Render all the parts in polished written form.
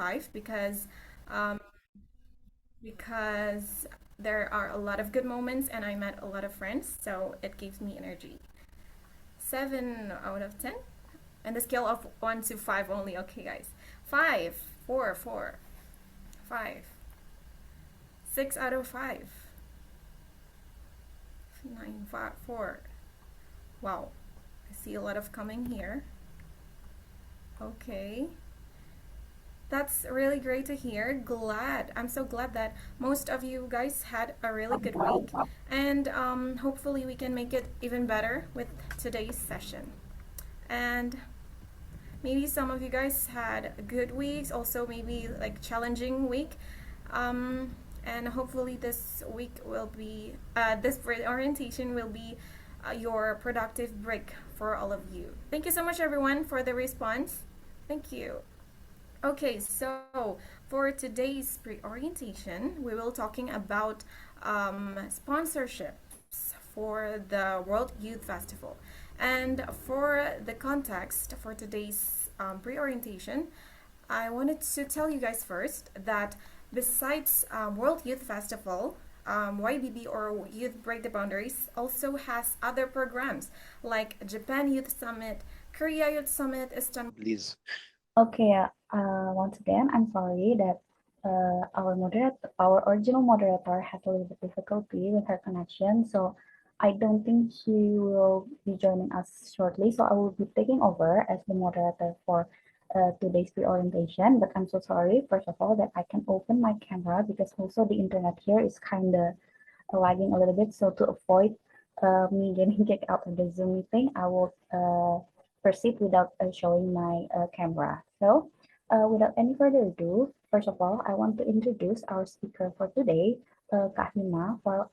5 because there are a lot of good moments and I met a lot of friends, so it gives me energy. 7 out of 10. And the scale of 1 to 5 only. Okay, guys. 5, 4, 4, 5, 6 out of 5, 9, 5, 4. Wow, I see a lot of coming here. Okay. That's really great to hear. I'm so glad that most of you guys had a really good week. And hopefully, we can make it even better with today's session. And maybe some of you guys had good weeks, also maybe like challenging week. And hopefully, this week will be, this orientation will be your productive break for all of you. Thank you so much, everyone, for the response. Thank you. Okay, so for today's pre-orientation, we will talking about sponsorships for the World Youth Festival. And for the context for today's pre-orientation, I wanted to tell you guys first that besides World Youth Festival, YBB or Youth Break the Boundaries also has other programs like Japan Youth Summit, Korea Youth Summit, Istanbul. Please. Okay, once again, I'm sorry that our original moderator has a little bit difficulty with her connection, so I don't think she will be joining us shortly. So I will be taking over as the moderator for today's pre-orientation. But I'm so sorry, first of all, that I can open my camera because also the internet here is kind of lagging a little bit. So to avoid me getting kicked out of the Zoom meeting, I will proceed without showing my camera. So without any further ado, first of all, I want to introduce our speaker for today, Kak Hima, for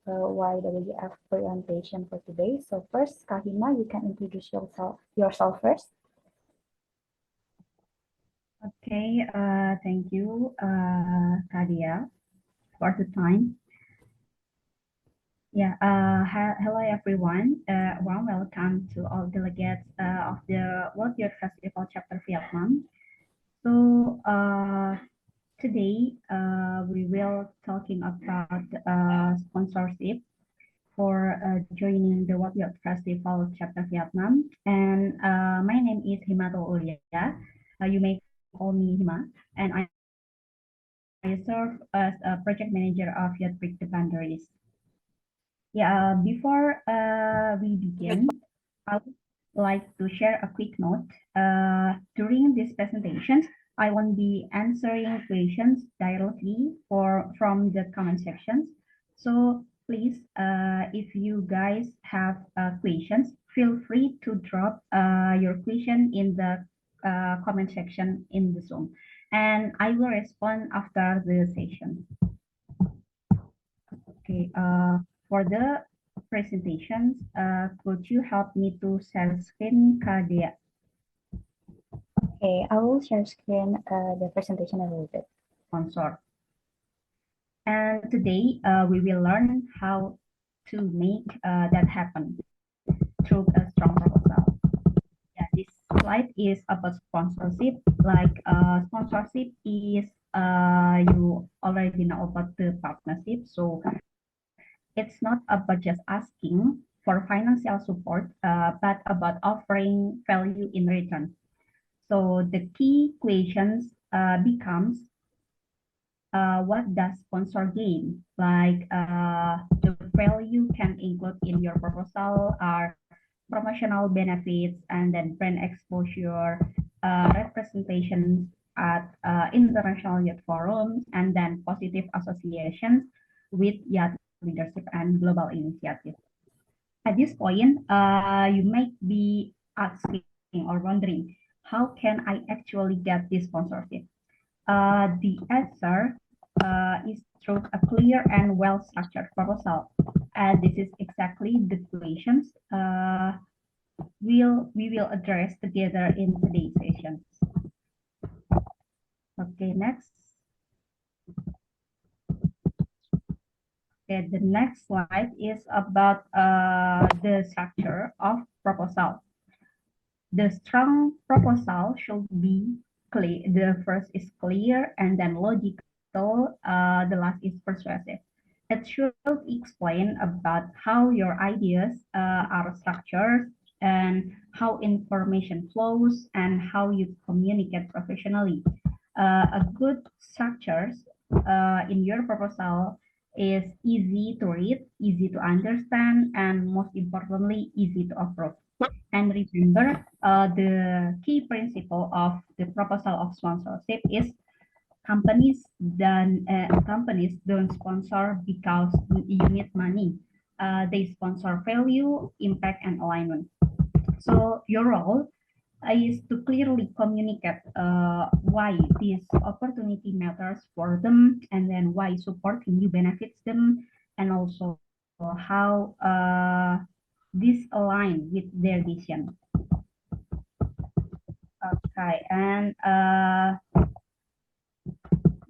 YWF presentation for today. So first, Kak Hima, you can introduce yourself first. Okay, thank you, Kadia, for the time. Yeah, hello everyone. Warm welcome to all delegates of the World Youth Festival Chapter Vietnam. So today we will talking about sponsorship for joining the World Youth Festival Chapter Vietnam. And my name is Himato Ulia. You may call me Hima, and I serve as a project manager of Youth Break the Boundaries. Yeah, before we begin, I would like to share a quick note. During this presentation, I won't be answering questions directly from the comment sections. So please, if you guys have questions, feel free to drop your question in the comment section in the Zoom, and I will respond after the session. Okay, for the presentations, could you help me to share screen, Kadia? Okay, I will share screen the presentation a little bit. Sponsor. And today we will learn how to make that happen through a strong proposal. Yeah, this slide is about sponsorship. Like sponsorship is you already know about the partnership. So it's not about just asking for financial support, but about offering value in return. So the key questions becomes, what does sponsor gain? Like the value can include in your proposal are promotional benefits and then brand exposure, representations at international youth forums, and then positive associations with youth leadership and global initiatives. At this point, you might be asking or wondering, how can I actually get this sponsorship? The answer is through a clear and well-structured proposal. And this is exactly the questions we will address together in today's session. Okay, next. Okay, the next slide is about the structure of proposal. The strong proposal should be clear. The first is clear and then logical. The last is persuasive. It should explain about how your ideas are structured and how information flows and how you communicate professionally. A good structure in your proposal is easy to read, easy to understand, and most importantly, easy to approve. And remember, the key principle of the proposal of sponsorship is companies don't sponsor because you need money. They sponsor value, impact, and alignment. So your role is to clearly communicate why this opportunity matters for them, and then why supporting you benefits them, and also how this align with their vision. Okay, and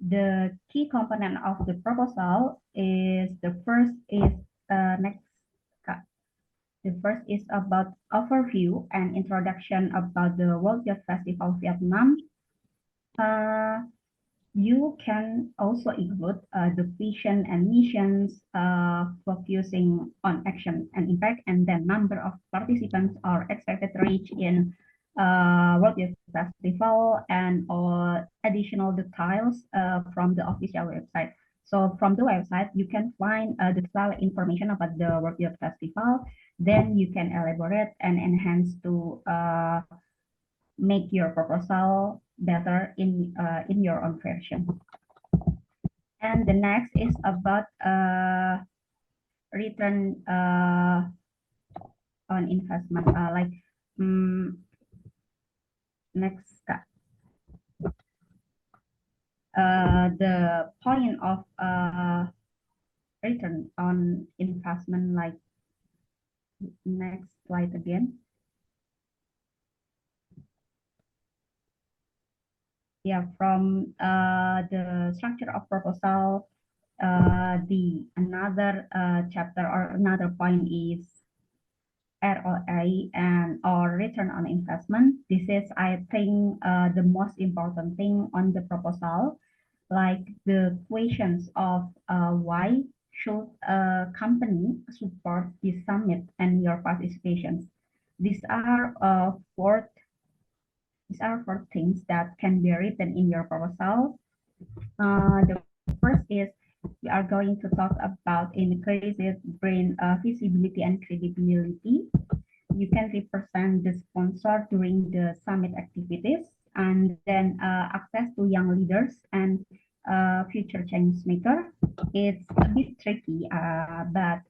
the key component of the proposal is the first is next. The first is about overview and introduction about the World Youth Festival Vietnam. You can also include the vision and missions, focusing on action and impact, and then number of participants are expected to reach in World Youth Festival, and or additional details from the official website. So from the website, you can find the detailed information about the World Youth Festival. Then you can elaborate and enhance to make your proposal better in your own version. And the next is about return on investment. Next, the point of return on investment. Like next slide again. Yeah, from the structure of proposal, the another chapter or another point is ROI and or return on investment. This is, I think, the most important thing on the proposal, like the questions of why should a company support this summit and your participations. These are four things that can be written in your proposal. The first is we are going to talk about increased brand visibility and credibility. You can represent the sponsor during the summit activities, and then access to young leaders and future change maker. It's a bit tricky, but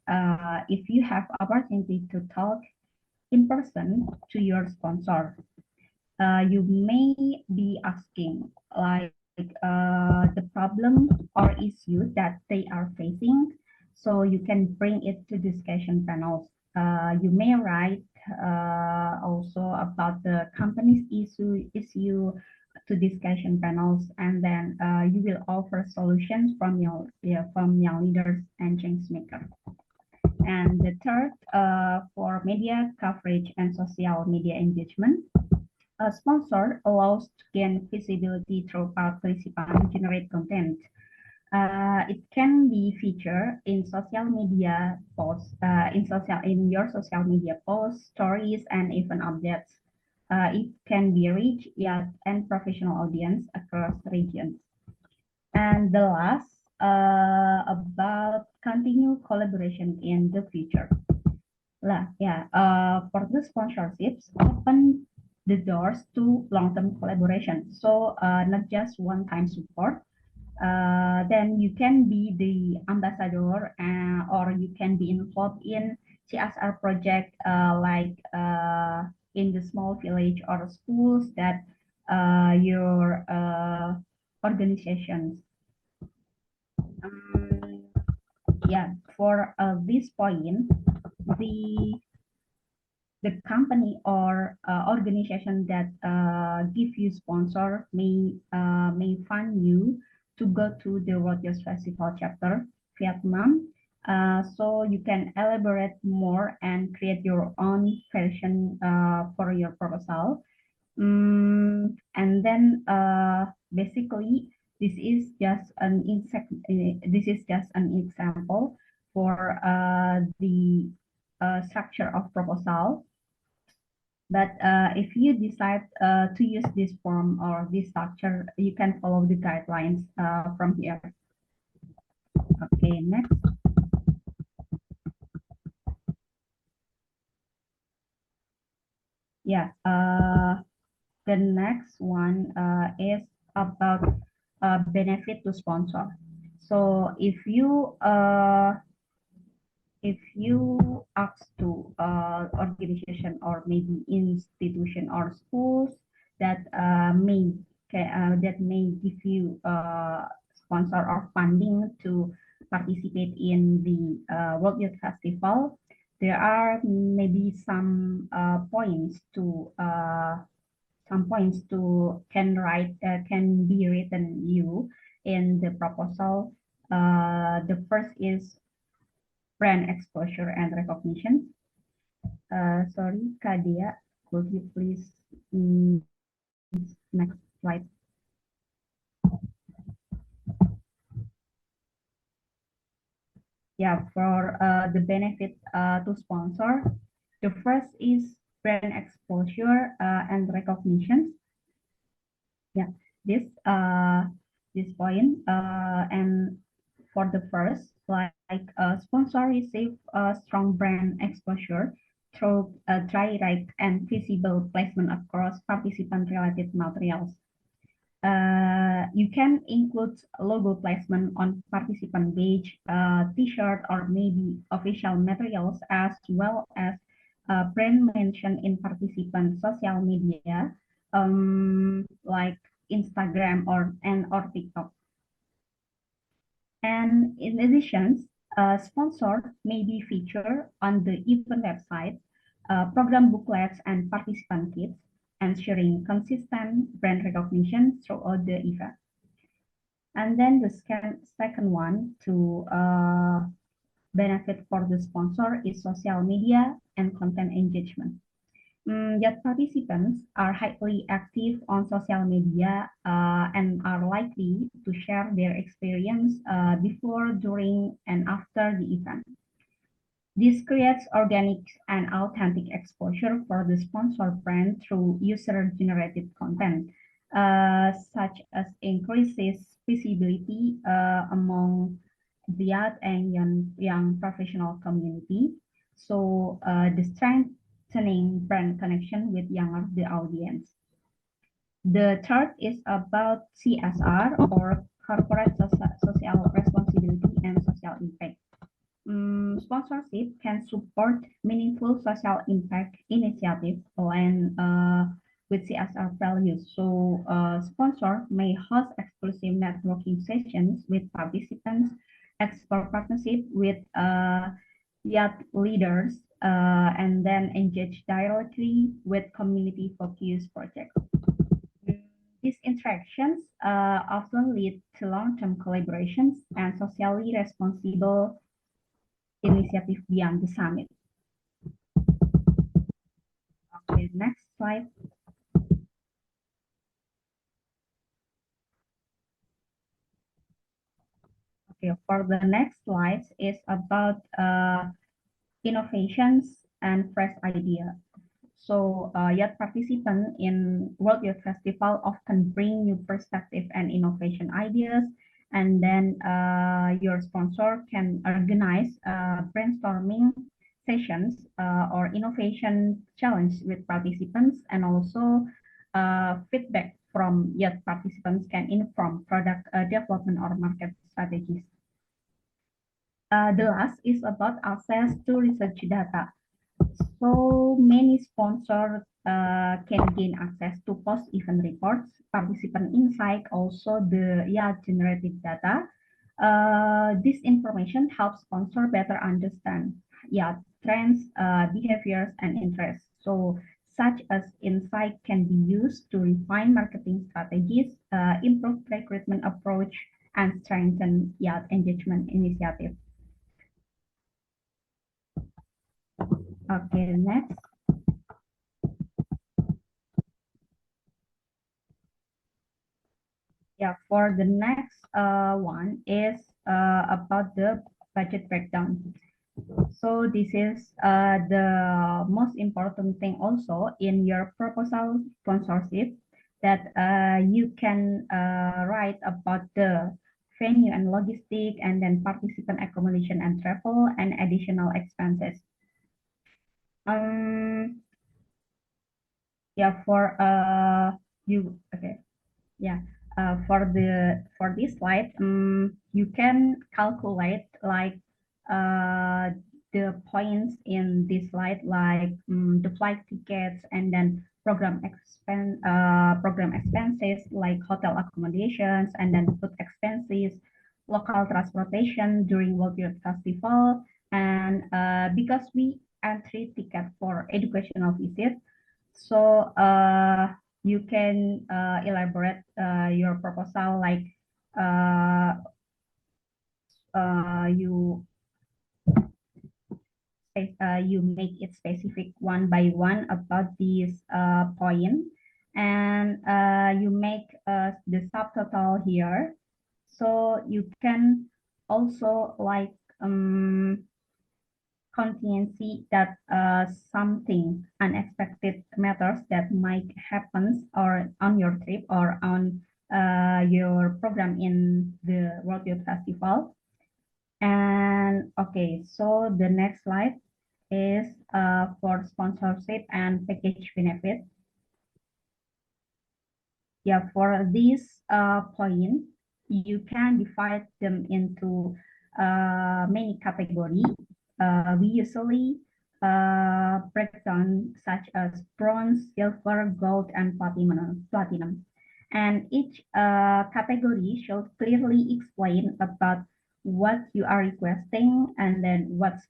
if you have opportunity to talk in person to your sponsor, you may be asking like the problem or issue that they are facing, so you can bring it to discussion panels. You may write also about the company's issue to discussion panels, and then you will offer solutions from young leaders and change makers. And the third, for media coverage and social media engagement, a sponsor allows to gain visibility through participant generate content. It can be featured in social media posts, in your social media posts, stories, and even updates. It can be reached and professional audience across regions. And the last, about continue collaboration in the future. For the sponsorships, open the doors to long-term collaboration. So not just one-time support. Then you can be the ambassador, or you can be involved in CSR project, in the small village or schools that your organizations. For this point, the company or organization that give you sponsor may fund you to go to the World Youth Festival chapter Vietnam, so you can elaborate more and create your own version for your proposal. And then basically this is just an example for the structure of proposal. But if you decide to use this form or this structure, you can follow the guidelines from here. Okay, next. Yeah, the next one is about benefit to sponsor. So if you ask to organization or maybe institution or schools that may give you sponsor or funding to participate in the World Youth Festival, there are maybe some points to can be written you in the proposal. The first is brand exposure and recognition. Sorry, Kadia, could you please next slide? Yeah, for the benefit to sponsor, the first is brand exposure and recognition. Yeah, this point and for the first, like sponsor receive a strong brand exposure through direct and visible placement across participant-related materials. You can include logo placement on participant badge, T-shirt, or maybe official materials, as well as brand mention in participant social media, like Instagram or TikTok. And in addition, sponsor may be featured on the event website, program booklets, and participant kits, ensuring consistent brand recognition throughout the event. And then the second one to benefit for the sponsor is social media and content engagement. Yet participants are highly active on social media and are likely to share their experience before, during, and after the event. This creates organic and authentic exposure for the sponsor brand through user-generated content, such as increases visibility among the art and young professional community. So the strengthening brand connection with younger the audience. The third is about CSR or corporate social responsibility and social impact. Sponsorship can support meaningful social impact initiatives aligned with CSR values. So, sponsor may host exclusive networking sessions with participants, explore partnership with youth leaders, and then engage directly with community-focused projects. These interactions often lead to long-term collaborations and socially responsible initiative beyond the summit. Okay, next slide. Okay, for the next slide is about innovations and fresh idea. So, youth participants in World Youth Festival often bring new perspective and innovation ideas, and then your sponsor can organize brainstorming sessions or innovation challenge with participants, and also feedback from youth participants can inform product development or market strategies. The last is about access to research data. So many sponsors can gain access to post-event reports, participant insight, also the generated data. This information helps sponsor better understand trends, behaviors, and interests. So such as insight can be used to refine marketing strategies, improve recruitment approach, and strengthen engagement initiatives. Okay, next. Yeah, for the next one is about the budget breakdown. So this is the most important thing also in your proposal sponsorship, that you can write about the venue and logistic, and then participant accommodation and travel and additional expenses. Um, yeah, for you okay. Yeah, for this slide, you can calculate like the points in this slide, like the flight tickets, and then program expenses like hotel accommodations, and then food expenses, local transportation during World Youth Festival, and because we entry ticket for educational visit, so you can elaborate your proposal like uh, you you make it specific one by one about this point, and you make the subtotal here, so you can also like contingency that something unexpected matters that might happen or on your trip or on your program in the World Youth Festival. And okay, so the next slide is for sponsorship and package benefit. Yeah, for this point, you can divide them into many categories. We usually break down such as bronze, silver, gold, and platinum. And each category should clearly explain about what you are requesting, and then what the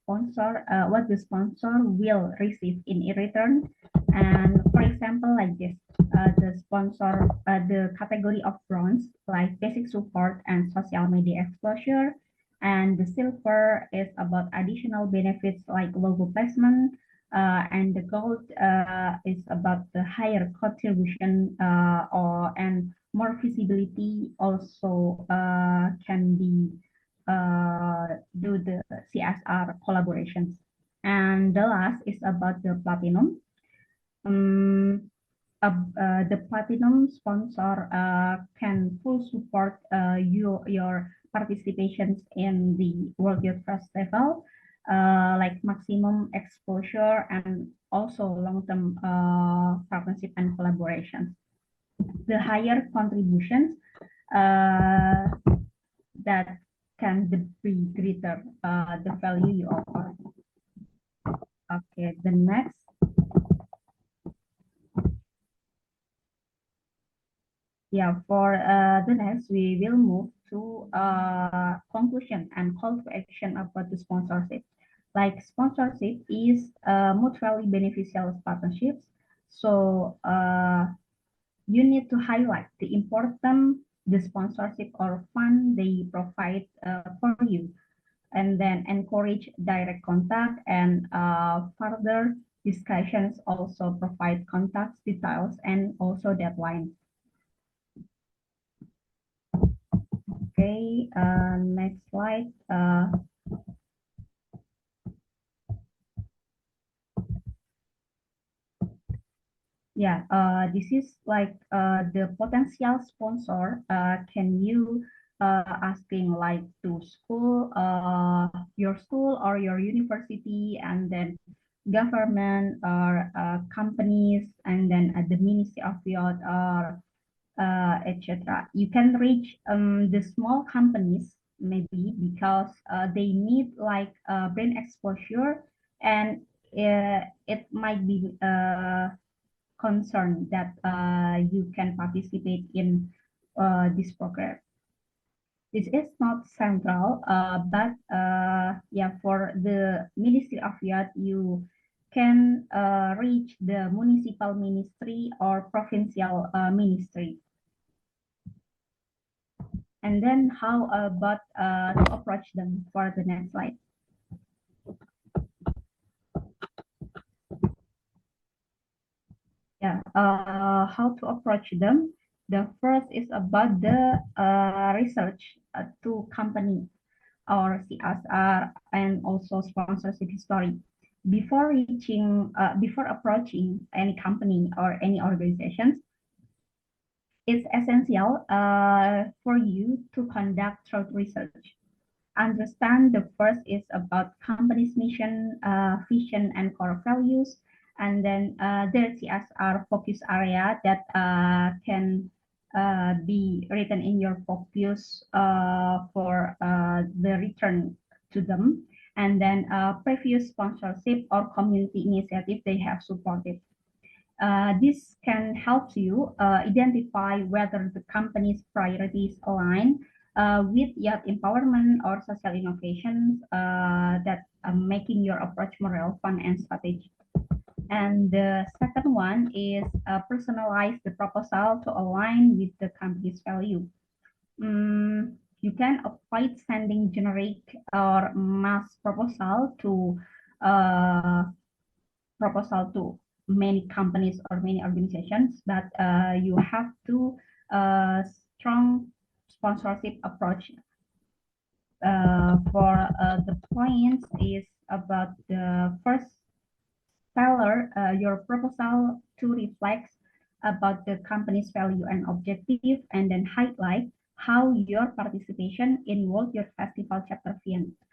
sponsor will receive in return. And for example, like this, the category of bronze, like basic support and social media exposure, and the silver is about additional benefits like logo placement, and the gold is about the higher contribution or and more visibility. Also can be do the CSR collaborations. And the last is about the platinum. Um, the platinum sponsor can full support your participations in the World Youth Festival, like maximum exposure and also long-term partnership and collaborations. The higher contributions uh, that can be greater the value you offer. Okay, the next. Yeah, for the next, we will move to conclusion and call to action about the sponsorship. Like sponsorship is mutually beneficial partnerships. So you need to highlight the important the sponsorship or fund they provide for you, and then encourage direct contact, and further discussions also provide contact details and also deadlines. Okay, next slide. Yeah, this is like the potential sponsor. Can you asking like to school, your school or your university, and then government or companies, and then the Ministry of Youth or etc. You can reach the small companies maybe because they need like brand exposure, and it might be concern that you can participate in this program. This is not central, but yeah, for the Ministry of Youth, you can reach the municipal ministry or provincial ministry. And then how about to approach them for the next slide? Yeah, how to approach them? The first is about the research to company or CSR and also sponsorship history. Before approaching any company or any organizations, it's essential for you to conduct thorough research. Understand the first is about company's mission, vision, and core values, and then their CSR focus area that can be written in your focus for the return to them, and then previous sponsorship or community initiative they have supported. This can help you identify whether the company's priorities align with youth empowerment or social innovations that are making your approach more relevant and strategic. And the second one is personalize the proposal to align with the company's value. You can avoid sending generic or mass proposal to many companies or many organizations, but you have to strong sponsorship approach. For the points is about the first tailor your proposal to reflect about the company's value and objective, and then highlight how your participation in World Youth Festival Chapter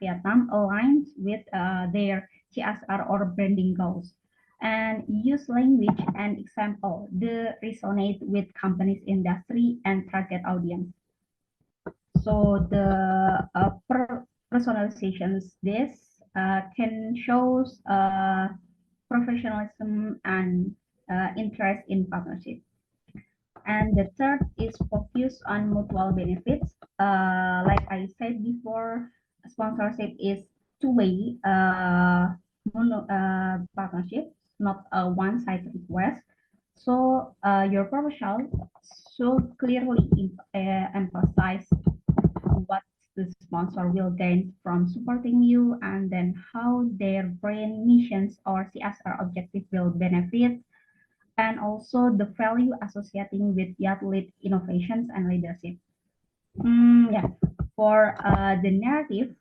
Vietnam aligns with their CSR or branding goals. And use language and example that resonate with company's industry and target audience. So the personalizations this can show professionalism and interest in partnership. And the third is focus on mutual benefits. Like I said before, sponsorship is two-way partnership, not a one-side request. So your proposal should clearly emphasize what the sponsor will gain from supporting you, and then how their brand missions or CSR objective will benefit, and also the value associating with youth-led innovations and leadership. Yeah, for the narrative,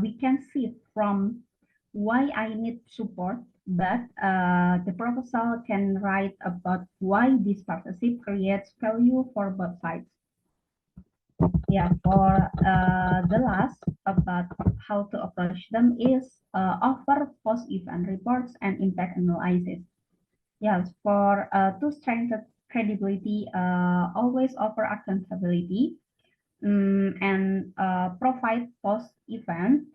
we can see from why I need support, but the proposal can write about why this partnership creates value for both sides. Yeah, for the last about how to approach them is offer post-event reports and impact analysis. Yes, for to strengthen credibility, always offer accountability, and provide post-event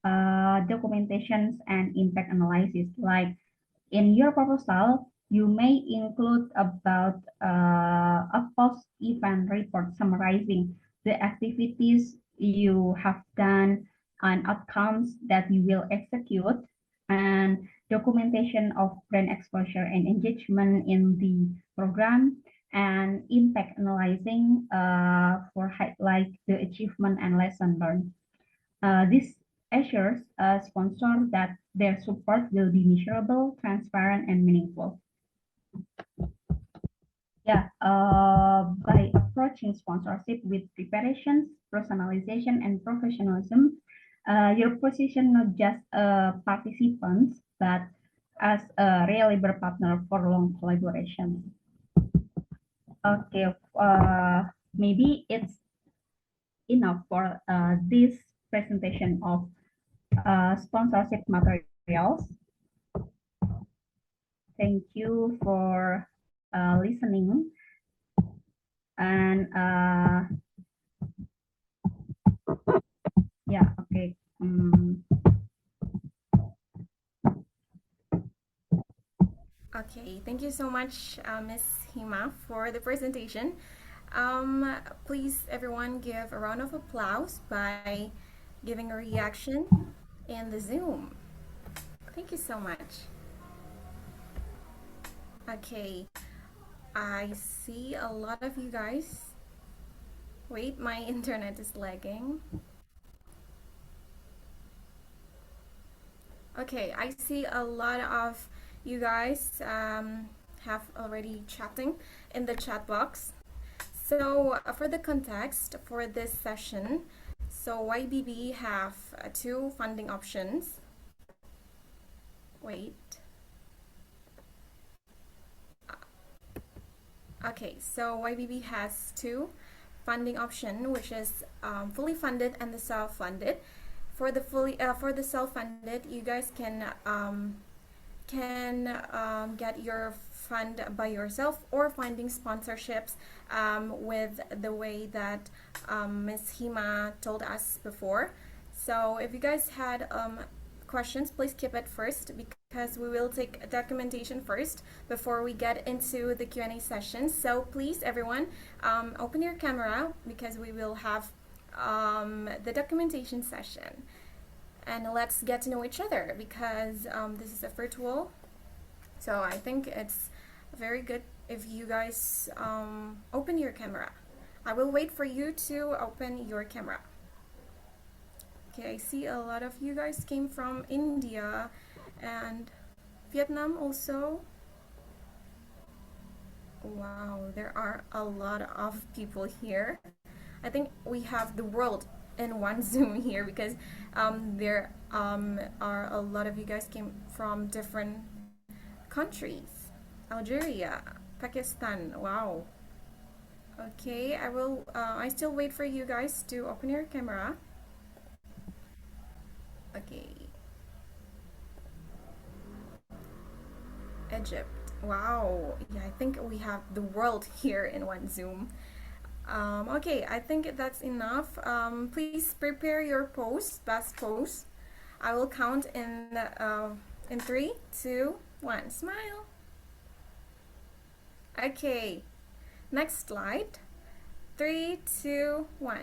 documentations and impact analysis. Like in your proposal, you may include about a post-event report summarizing the activities you have done and outcomes that you will execute, and documentation of brand exposure and engagement in the program, and impact analyzing for highlight the achievement and lesson learned. This assures a sponsor that their support will be measurable, transparent, and meaningful. Yeah, by approaching sponsorship with preparations, personalization, and professionalism, your position not just participants, but as a reliable partner for long collaboration. Okay, maybe it's enough for this presentation of sponsorship materials. Thank you for listening. And yeah, okay. Okay, thank you so much, Miss Hima, for the presentation. Please, everyone, give a round of applause by giving a reaction in the Zoom. Thank you so much. Okay, I see a lot of you guys. Wait, my internet is lagging. Okay, I see a lot of you guys have already chatting in the chat box. So for the context for this session, so YBB have two funding options. Wait. Okay, so YBB has two funding option, which is fully funded and the self-funded. For the self-funded, you guys can get your fund by yourself or finding sponsorships with the way that Ms. Hima told us before. So if you guys had questions, please keep it first because we will take documentation first before we get into the Q&A session. So please, everyone, open your camera because we will have the documentation session. And let's get to know each other because this is a virtual. So I think it's very good if you guys open your camera. I will wait for you to open your camera. Okay, I see a lot of you guys came from India and Vietnam also. Wow, there are a lot of people here. I think we have the world in one Zoom here because there are a lot of you guys came from different countries. Algeria, Pakistan, wow. Okay, I still wait for you guys to open your camera. Okay. Egypt, wow. Yeah, I think we have the world here in one Zoom. Okay, I think that's enough. Please prepare your pose, best pose. I will count in 3, 2, 1. Smile. Okay, next slide. 3, 2, 1.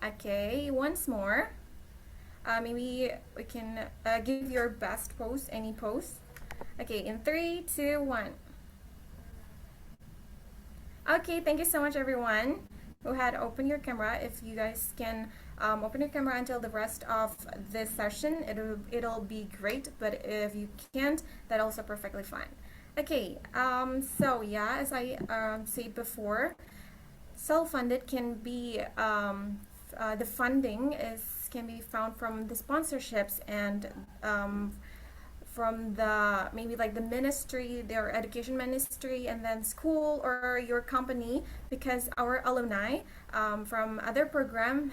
Okay, once more. Maybe we can give your best pose, any pose. Okay, in 3, 2, 1. Okay, thank you so much, everyone who had opened your camera. If you guys can open your camera until the rest of this session, it'll be great. But if you can't, that also perfectly fine. Okay, so yeah, as I said before, self-funded can be the funding can be found from the sponsorships and from the maybe like the ministry, their education ministry, and then school or your company, because our alumni from other program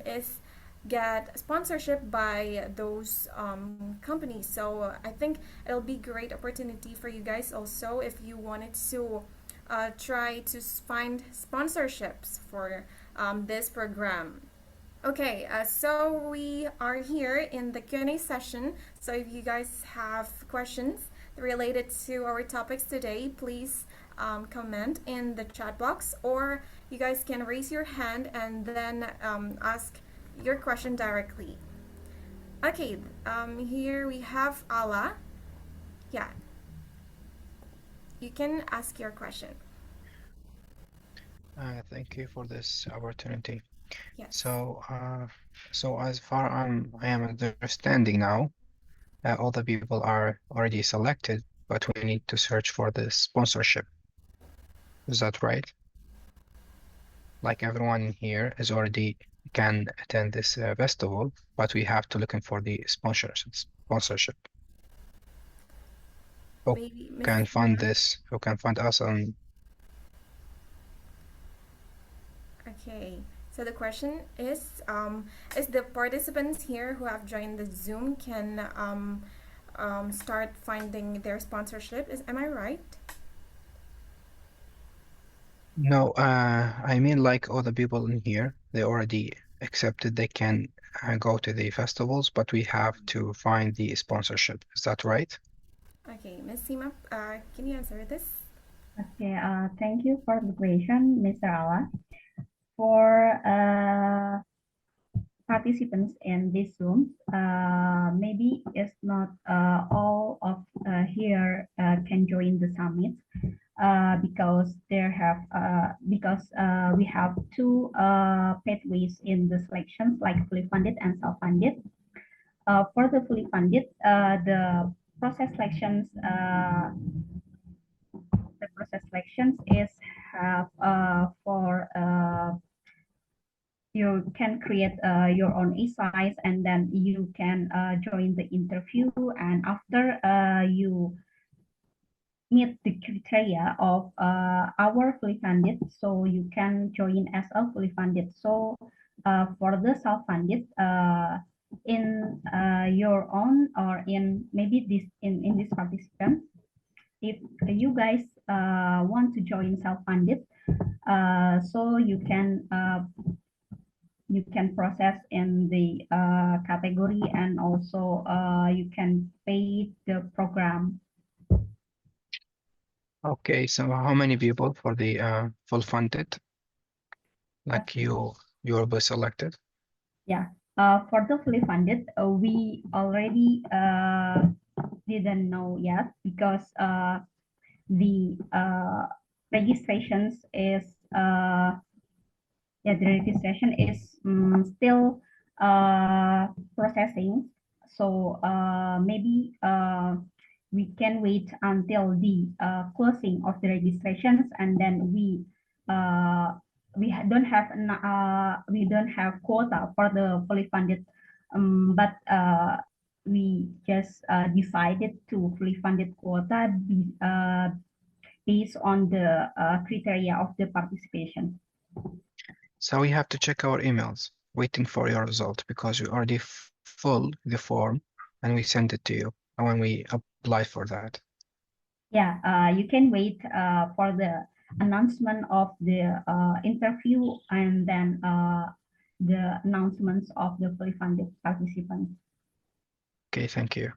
is get sponsorship by those companies. So I think it'll be great opportunity for you guys also if you wanted to try to find sponsorships for this program. Okay, so we are here in the Q&A session. So if you guys have questions related to our topics today, please comment in the chat box, or you guys can raise your hand and then ask your question directly. Okay, here we have Ala. Yeah, you can ask your question. Thank you for this opportunity. Yes. So as far I am understanding now, all the people are already selected, but we need to search for the sponsorship. Is that right? Like everyone here is already can attend this festival, but we have to looking for the sponsorship. Who Maybe Miss can fund Hima. this? Who can fund us on? Okay, so the question is the participants here who have joined the Zoom can start finding their sponsorship? Am I right? No, I mean like all the people in here, they already accepted they can go to the festivals, but we have to find the sponsorship. Is that right? Okay, Miss Hima, can you answer this? Okay, thank you for the question, Mr. Ala. For participants in this Zoom, maybe it's not all of here can join the summit because we have two pathways in the selections, like fully funded and self-funded. For the fully funded, the process selections, the process selections is have for you can create your own e-size, and then you can join the interview, and after you meet the criteria of our fully funded, so you can join as a fully funded. So for the self-funded, in your own, or in maybe this in this participant, if you guys want to join self-funded, so you can process in the category, and also you can pay the program. Okay, so how many people for the full funded? Like you will be selected? Yeah, for the fully funded, we already didn't know yet, because the registrations is the registration is still processing. So maybe we can wait until the closing of the registrations, and then we don't have quota for the fully funded, but we just decided to fully funded quota based on the criteria of the participation. So we have to check our emails, waiting for your result, because we already filled the form and we sent it to you when we apply for that. Yeah, you can wait for the announcement of the interview, and then the announcements of the fully funded participants. Okay, thank you.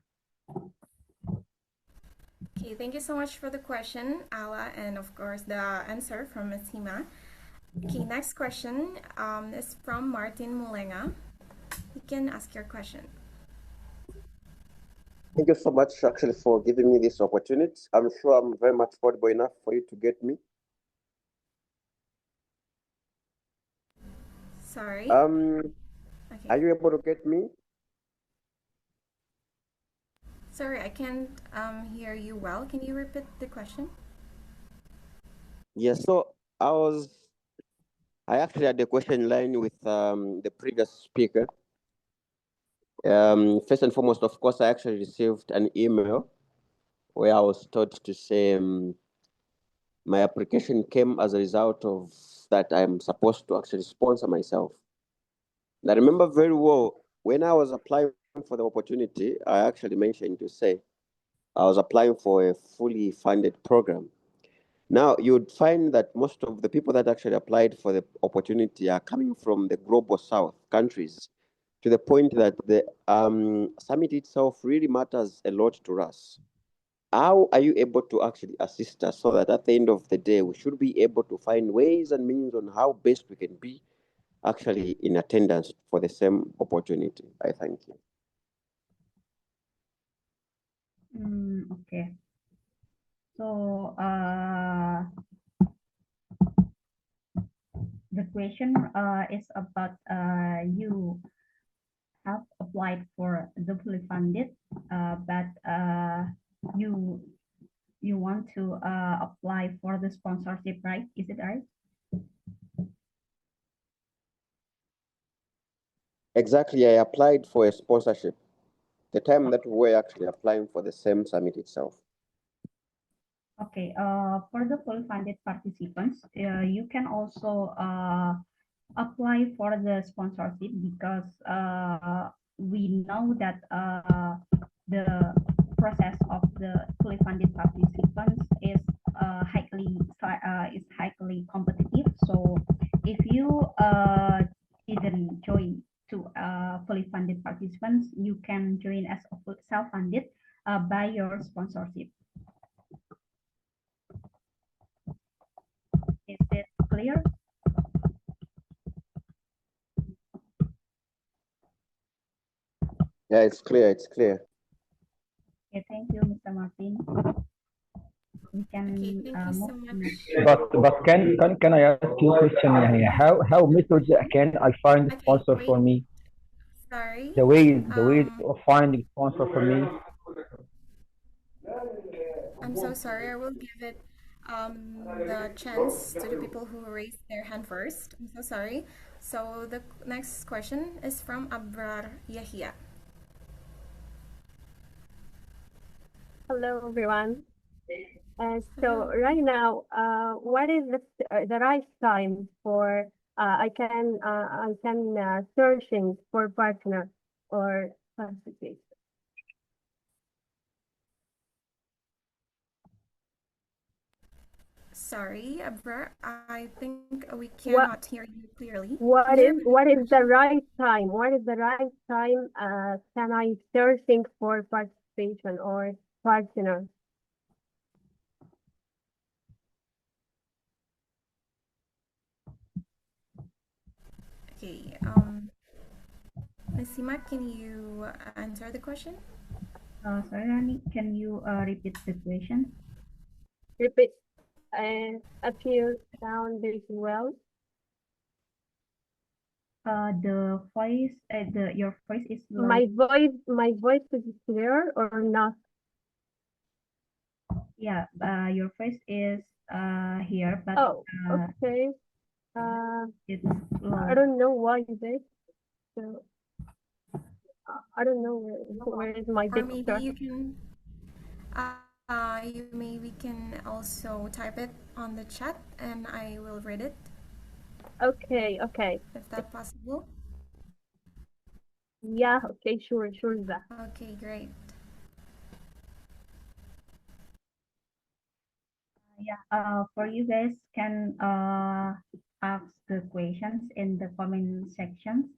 Okay, thank you so much for the question, Ala, and of course the answer from Ms. Hima. Okay, next question is from Martin Mulenga. You can ask your question. Thank you so much, actually, for giving me this opportunity. I'm sure I'm very much audible enough for you to get me. Sorry. Okay. Okay. Are you able to get me? Sorry, I can't hear you well. Can you repeat the question? Yes. So I actually had a question in line with the previous speaker. First and foremost, of course, I actually received an email where I was told to say my application came as a result of that I'm supposed to actually sponsor myself. And I remember very well when I was applying for the opportunity, I actually mentioned to say I was applying for a fully funded program. Now, you'd find that most of the people that actually applied for the opportunity are coming from the global south countries, to the point that the summit itself really matters a lot to us. How are you able to actually assist us so that at the end of the day, we should be able to find ways and means on how best we can be actually in attendance for the same opportunity? I thank you. Okay. So the question is about you have applied for the fully funded, but you want to apply for the sponsorship, right? Is it right? Exactly, I applied for a sponsorship the time that we were actually applying for the same summit itself. Okay, for the full funded participants, you can also apply for the sponsorship, because we know that the process of the fully funded participants is highly competitive. So if you didn't join to fully funded participants, you can join as a self-funded by your sponsorship. Is it clear? Yeah, it's clear. It's clear. Okay, thank you, Mr. Martin. We can Okay, thank you so much. But can I ask you a question? يعني how methods can I find Okay, sponsor for wait. me? Sorry. The way of finding sponsor for me. I'm so sorry. I will give it the chance to the people who raised their hand first. I'm so sorry. So the next question is from Abrar Yahya. Hello, everyone. So Hello. right now, what is the right time for I can searching for partner or classification? Sorry, Abrar. I think we What cannot hear you clearly. Can you repeat what the is the question? right time? What is the right time? Can I searching for participation or partner? Okay. Ms. Sima, can you answer the question? Sorry, Rani, can you repeat the question? Repeat. If you sound very well. The voice, your voice is low. My voice is clear or not? Yeah, your voice is here, but Oh, okay. it's I low. don't know why is it. So I don't know where is my Or maybe picture. you can you maybe can also type it on the chat and I will read it Okay, okay. if that's possible. Yeah, okay, sure that. Okay, great. Yeah, for you guys can ask the questions in the comment section.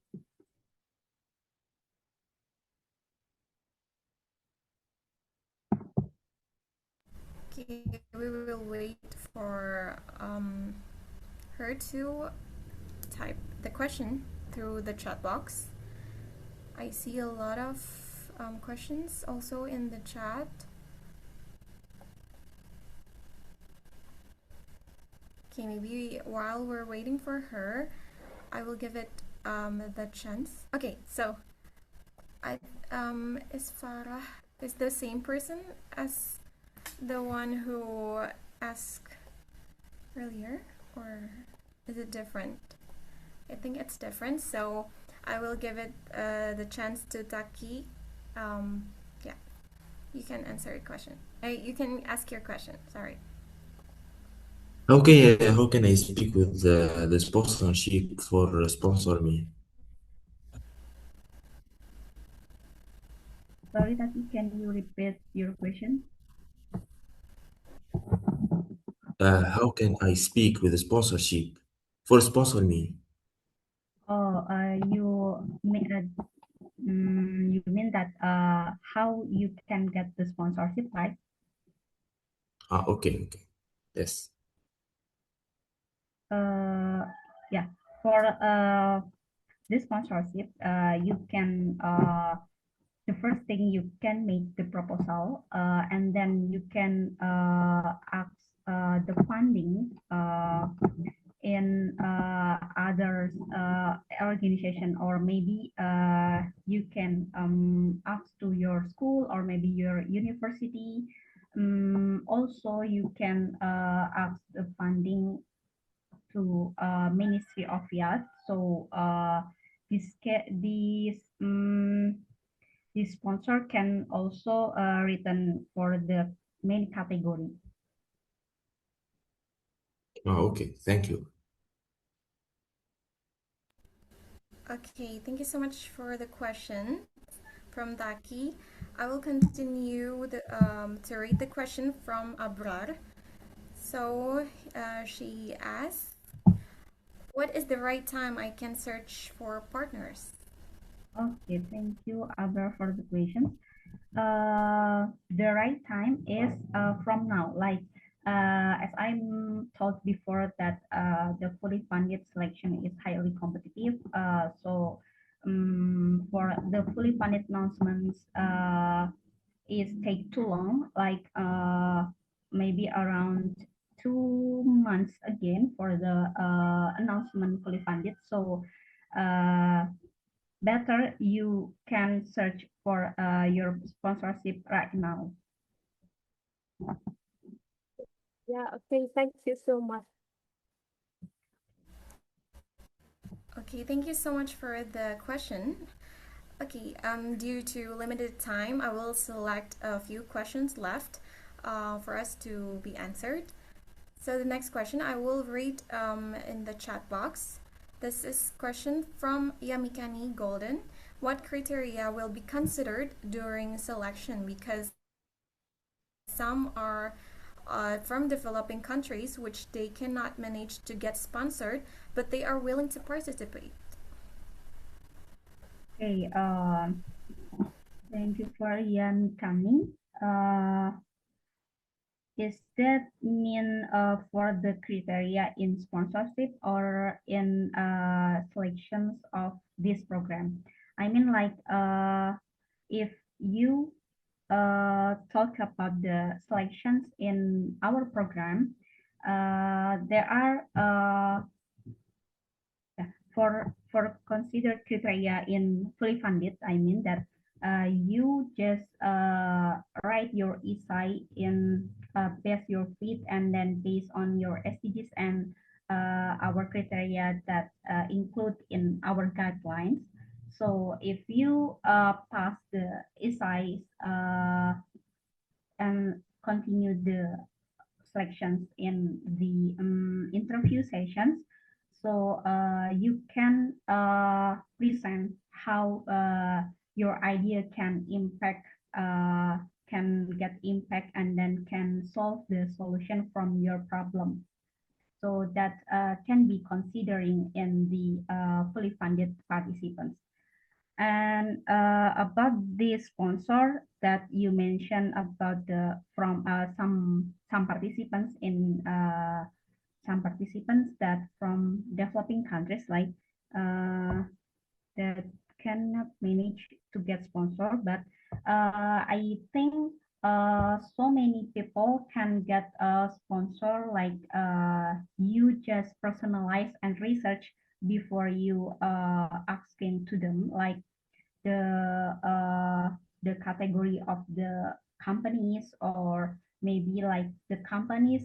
Okay, we will wait for her to type the question through the chat box. I see a lot of questions also in the chat. Okay, maybe while we're waiting for her, I will give it the chance. Okay, so is Farah is the same person as the one who asked earlier, or is it different? I think it's different, so I will give it the chance to Taki. Yeah, you can answer your question. You can ask your question. Sorry. Okay, how can I speak with the sponsorship for sponsor me? Sorry, Tati, can you repeat your question? How can I speak with the sponsorship for sponsor me? Oh, you mean that how you can get the sponsorship, right? Okay, yes. Yeah, for this sponsorship, you can the first thing you can make the proposal, and then you can ask the funding in other organization, or maybe you can ask to your school or maybe your university. Also, you can ask the funding to Ministry of Youth. So this sponsor can also return for the main category. Okay, thank you. Okay, thank you so much for the question from Taki. I will continue to read the question from Abrar. So she asks, what is the right time I can search for partners? Okay, thank you, Abra, for the question. The right time is from now. Like as I'm told before that the fully funded selection is highly competitive. So for the fully funded announcements, it take too long. Like maybe around 2 months again for the announcement fully funded. So better you can search for your sponsorship right now. Yeah, okay, thank you so much. Okay, thank you so much for the question. Okay, due to limited time, I will select a few questions left for us to be answered. So the next question I will read in the chat box. This is question from Yamikani Golden. What criteria will be considered during selection? Because some are from developing countries which they cannot manage to get sponsored, but they are willing to participate. Okay, thank you for Yamikani. Is that mean for the criteria in sponsorship or in selections of this program? I mean, like if you talk about the selections in our program, there are for considered criteria in fully funded. I mean that you just write your essay in base your fit and then based on your SDGs and our criteria that include in our guidelines. So if you pass the essays and continue the selections in the interview sessions, so you can present how your idea can get impact and then can solve the solution from your problem. So that can be considering in the fully funded participants. And about the sponsor that you mentioned about the from some participants in some participants that from developing countries like that cannot manage to get sponsor, but I think so many people can get a sponsor like you just personalize and research before you asking to them like uh, the category of the companies or maybe like the companies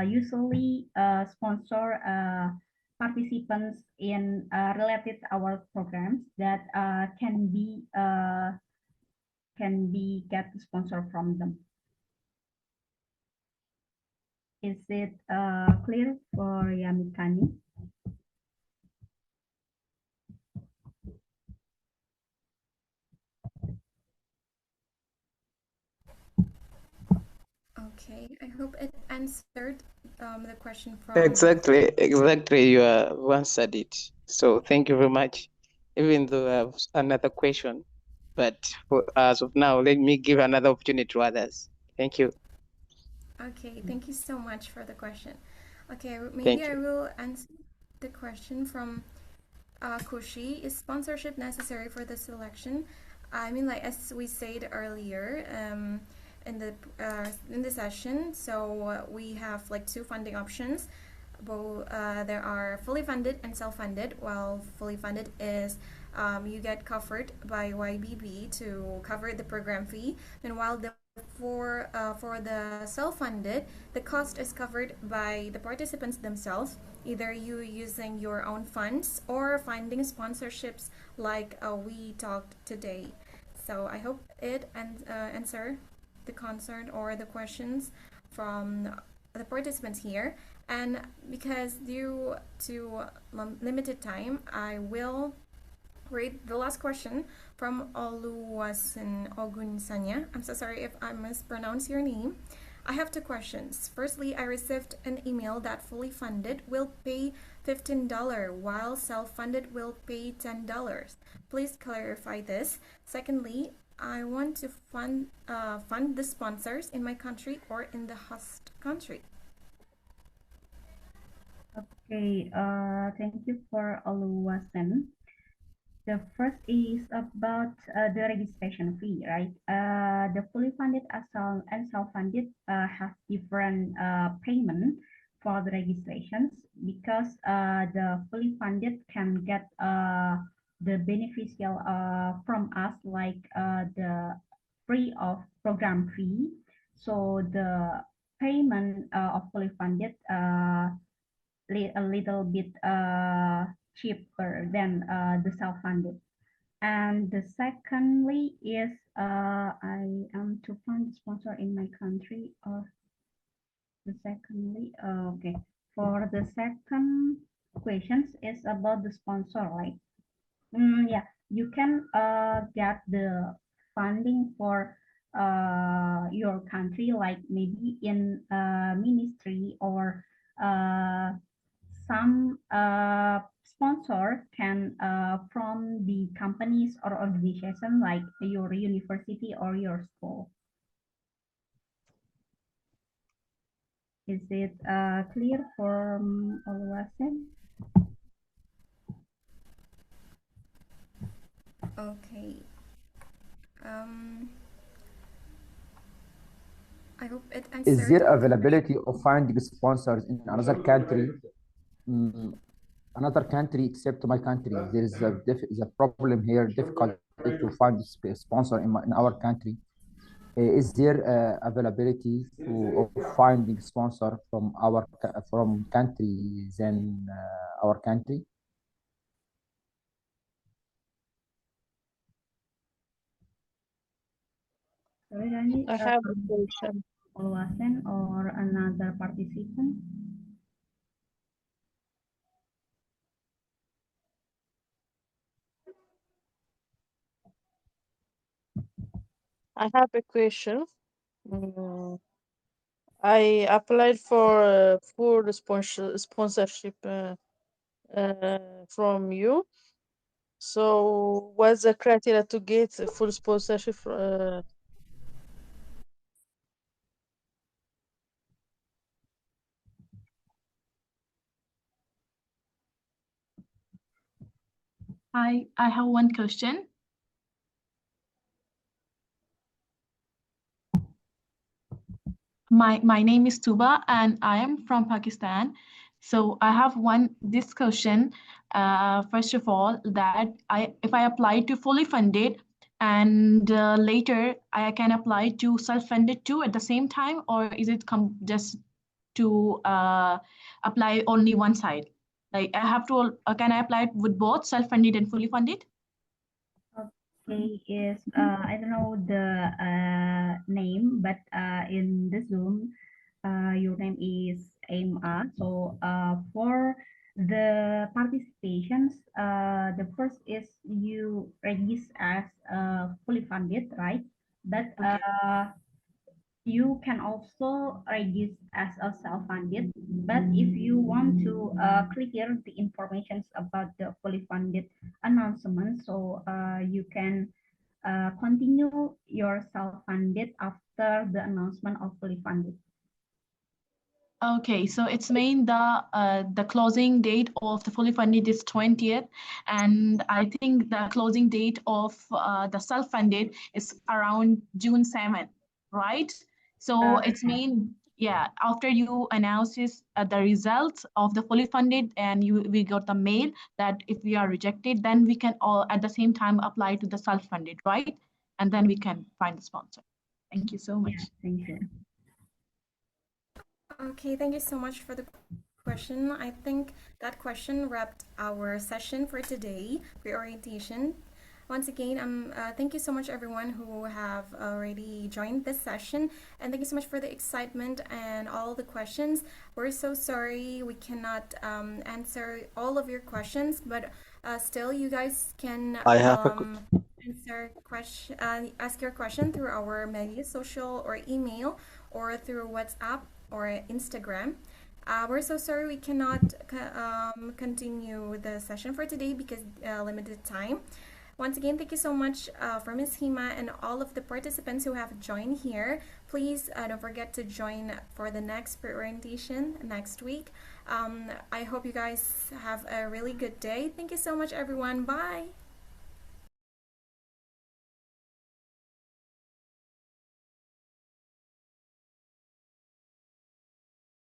usually sponsor participants in related our programs that can be get sponsor from them. Is it clear for Yamikani? Okay, I hope it answered the question from. Exactly. You answered it. So thank you very much. Even though I have another question, but as of now, let me give another opportunity to others. Thank you. Okay, thank you so much for the question. Okay, maybe Thank I you. will answer the question from Kushi. Is sponsorship necessary for the selection? I mean, like as we said earlier, in the session, so we have like two funding options. Both there are fully funded and self-funded. While fully funded is you get covered by YBB to cover the program fee, and while the for the self-funded, the cost is covered by the participants themselves, either you using your own funds or finding sponsorships like we talked today. So I hope it answer the concern or the questions from the participants here. And because due to limited time, I will read the last question from Oluwasin Ogunsanya. I'm so sorry if I mispronounce your name. I have two questions. Firstly, I received an email that fully funded will pay $15 while self-funded will pay $10. Please clarify this. Secondly, I want to fund the sponsors in my country or in the host country. Okay, thank you for Oluwasen. The first is about the registration fee, right? The fully funded and self-funded have different payment for the registrations because the fully funded can get the beneficial from us like the free of program fee. So the payment of fully funded a little bit cheaper than the self-funded. And the secondly is I am to find sponsor in my country, or the secondly okay, for the second questions is about the sponsor, right? Yeah, you can get the funding for your country, like maybe in ministry, or some sponsor can from the companies or organization like your university or your school. Is it clear for all of us? Okay. I hope it Is answered there all the availability of finding sponsors in another country? Mm, Another country except my country. There is a problem here, difficult to find sponsor in our country. Is there availability of finding sponsor from from country than our country? Sorry, Rani, I have a question. Olwasen or another participant? I have a question. Mm, I applied for full sponsorship from you. So, what's the criteria to get a full sponsorship? I have one question. My name is Tuba and I am from Pakistan. So I have this question. First of all, that if I apply to fully funded and later I can apply to self-funded too at the same time, or is it just to apply only one side? Like I have to, can I apply with both self-funded and fully funded? Okay, is I don't know the name, but in the Zoom, your name is Emma. So for the participations, the first is you register as fully funded, right? But you can also register as a self-funded. But if you want to clear the information about the fully funded announcement, so you can continue your self-funded after the announcement of fully funded. Okay, so it's mean the closing date of the fully funded is 20th, and I think the closing date of the self-funded is around June 7th, right? So it's mean, yeah, after you announces the results of the fully funded and we got the mail that if we are rejected, then we can all at the same time apply to the self-funded, right? And then we can find the sponsor. Thank you so much. Yeah, thank you. Okay, thank you so much for the question. I think that question wrapped our session for today, pre-orientation. Once again, thank you so much everyone who have already joined this session, and thank you so much for the excitement and all the questions. We're so sorry we cannot answer all of your questions, but still you guys can I have a ask your question through our media, social or email, or through WhatsApp or Instagram. We're so sorry we cannot continue the session for today because limited time. Once again, thank you so much for Ms. Hima and all of the participants who have joined here. Please don't forget to join for the next pre-orientation next week. I hope you guys have a really good day. Thank you so much, everyone. Bye.